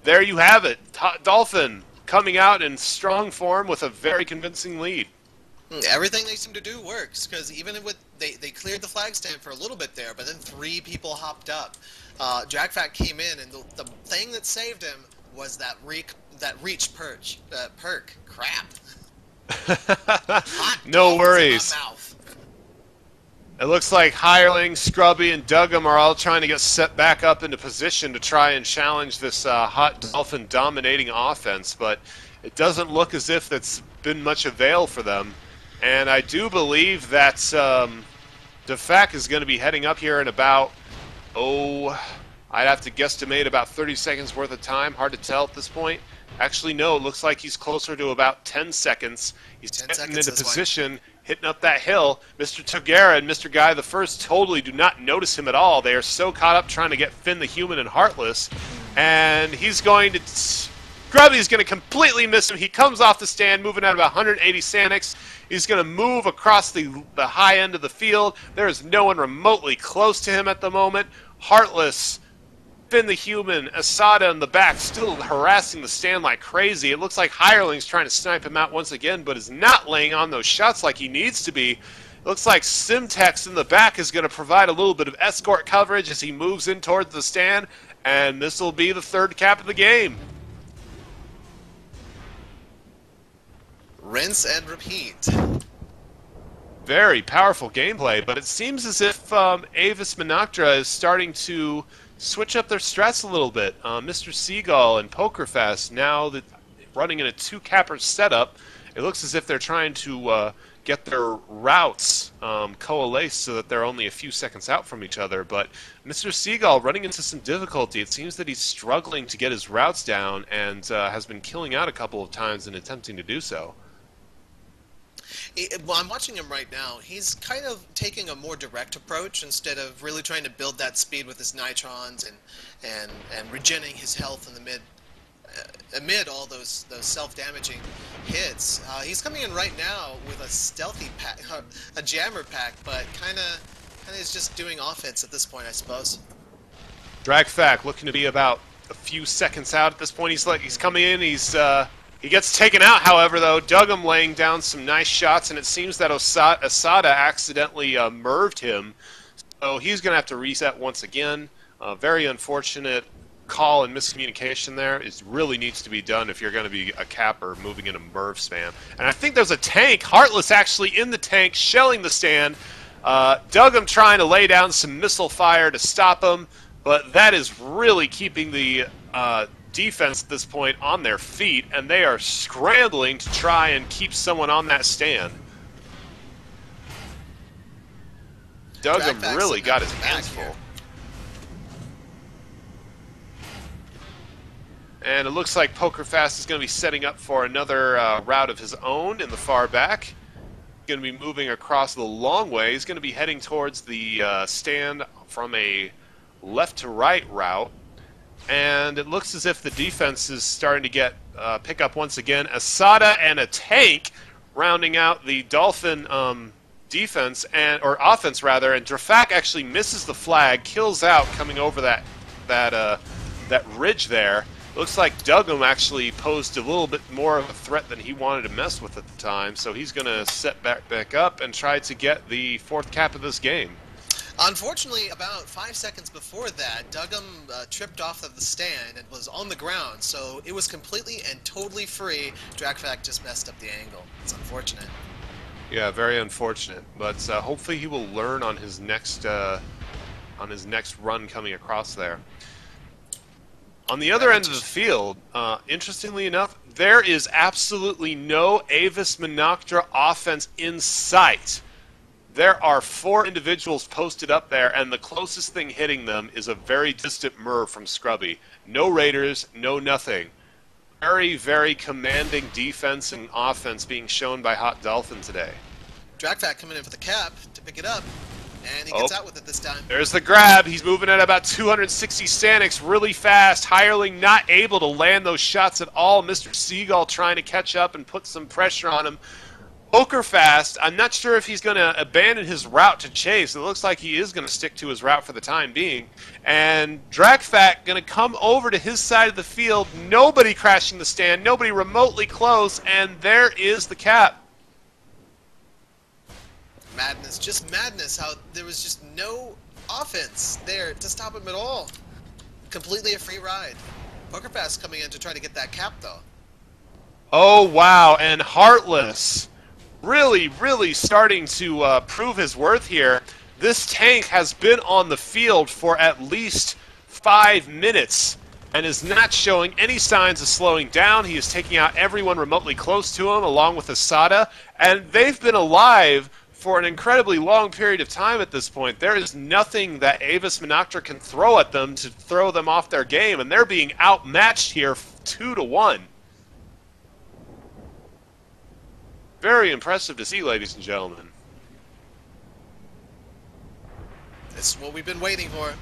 there you have it. Dolphin coming out in strong form with a very convincing lead. Everything they seem to do works, because even with they cleared the flag stand for a little bit there, but then 3 people hopped up. Dragfact came in, and the thing that saved him was that reach perk. Crap. No worries. It looks like Hireling, Scrubby, and Duggan are all trying to get set back up into position to try and challenge this Hot Dolphin dominating offense, but it doesn't look as if that's been much avail for them. And I do believe that Defak is going to be heading up here in about, I'd have to guesstimate about 30 seconds worth of time. Hard to tell at this point. Actually, no, it looks like he's closer to about 10 seconds. He's getting into position, hitting up that hill. Mr. Togera and Mr. Guy the First totally do not notice him at all. They are so caught up trying to get Finn the Human and Heartless. And he's going to... Grubby's going to completely miss him. He comes off the stand, moving at about 180 Sanix. He's going to move across the high end of the field. There is no one remotely close to him at the moment. Heartless... Finn the Human, Asada in the back, still harassing the stand like crazy. It looks like Hireling's trying to snipe him out once again, but is not laying on those shots like he needs to be. It looks like Simtex in the back is going to provide a little bit of escort coverage as he moves in towards the stand, and this will be the 3rd cap of the game. Rinse and repeat. Very powerful gameplay, but it seems as if Aves Menactra is starting to switch up their strats a little bit. Mr. Seagull and Pokerfest, now that running in a 2-capper setup, it looks as if they're trying to get their routes coalesced so that they're only a few seconds out from each other. But Mr. Seagull running into some difficulty. It seems that he's struggling to get his routes down and has been killing out a couple of times in attempting to do so. Well, I'm watching him right now. He's kind of taking a more direct approach instead of really trying to build that speed with his nitrons and regenerating his health in the amid all those self-damaging hits. He's coming in right now with a stealthy pack, a jammer pack, but kind of is just doing offense at this point, I suppose. Dragfact looking to be about a few seconds out at this point. He's coming in. He gets taken out, however, though. Duggan laying down some nice shots, and it seems that Asada accidentally merved him. So he's going to have to reset once again. Very unfortunate call and miscommunication there. It really needs to be done if you're going to be a capper moving in a merv spam. And I think there's a tank. Heartless actually in the tank, shelling the stand. Duggan trying to lay down some missile fire to stop him, but that is really keeping the... defense at this point on their feet, and they are scrambling to try and keep someone on that stand. Duggan really got his hands full. And it looks like Pokerfast is going to be setting up for another route of his own in the far back. Going to be moving across the long way. He's going to be heading towards the stand from a left to right route. And it looks as if the defense is starting to get pick up once again. Asada and a tank rounding out the Dolphin defense or offense rather. And Drafak actually misses the flag, kills out coming over that ridge there. Looks like Duggan actually posed a little bit more of a threat than he wanted to mess with at the time. So he's going to set back up and try to get the 4th cap of this game. Unfortunately, about 5 seconds before that, Duggan tripped off of the stand and was on the ground, so it was completely and totally free. Dragfact just messed up the angle. It's unfortunate. Yeah, very unfortunate. But hopefully he will learn on his next run coming across there. On the other end of the field, interestingly enough, there is absolutely no Aves Menactra offense in sight. There are 4 individuals posted up there, and the closest thing hitting them is a very distant Merv from Scrubby. No Raiders, no nothing. Very, very commanding defense and offense being shown by Hot Dolphin today. Dragfact coming in for the cap to pick it up, and he gets out with it this time. There's the grab. He's moving at about 260 Sanix really fast. Hireling not able to land those shots at all. Mr. Seagull trying to catch up and put some pressure on him. Poker fast. I'm not sure if he's going to abandon his route to chase. It looks like he is going to stick to his route for the time being. And Drakfak going to come over to his side of the field. Nobody crashing the stand. Nobody remotely close. And there is the cap. Madness, just madness. How there was just no offense there to stop him at all. Completely a free ride. PokerFast coming in to try to get that cap, though. Oh, wow. And Heartless really starting to prove his worth here. This tank has been on the field for at least 5 minutes and is not showing any signs of slowing down. He is taking out everyone remotely close to him, along with Asada, and they've been alive for an incredibly long period of time at this point. There is nothing that Aves Menactra can throw at them to throw them off their game, and they're being outmatched here 2-1. Very impressive to see, ladies and gentlemen. This is what we've been waiting for.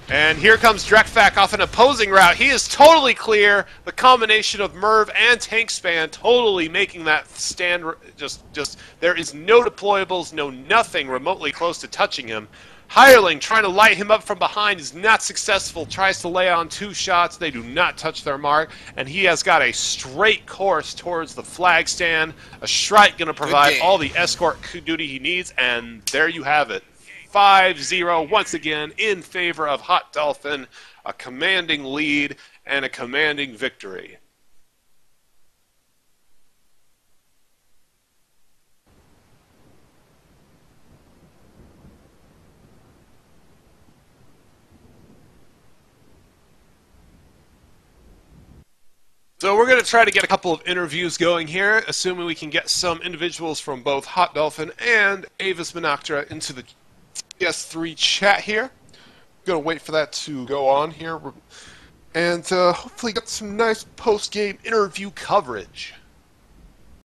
And here comes Drakfak off an opposing route. He is totally clear. The combination of Merv and Tank Span totally making that stand just there is no deployables, no nothing remotely close to touching him. Hireling trying to light him up from behind is not successful, tries to lay on 2 shots. They do not touch their mark, and he has got a straight course towards the flag stand. A Shrike going to provide all the escort duty he needs, and there you have it. 5-0 once again in favor of Hot Dolphin. A commanding lead and a commanding victory. So we're going to try to get a couple of interviews going here, assuming we can get some individuals from both Hot Dolphin and Aves Menactra into the PS3 chat here. Going to wait for that to go on here, and hopefully get some nice post-game interview coverage.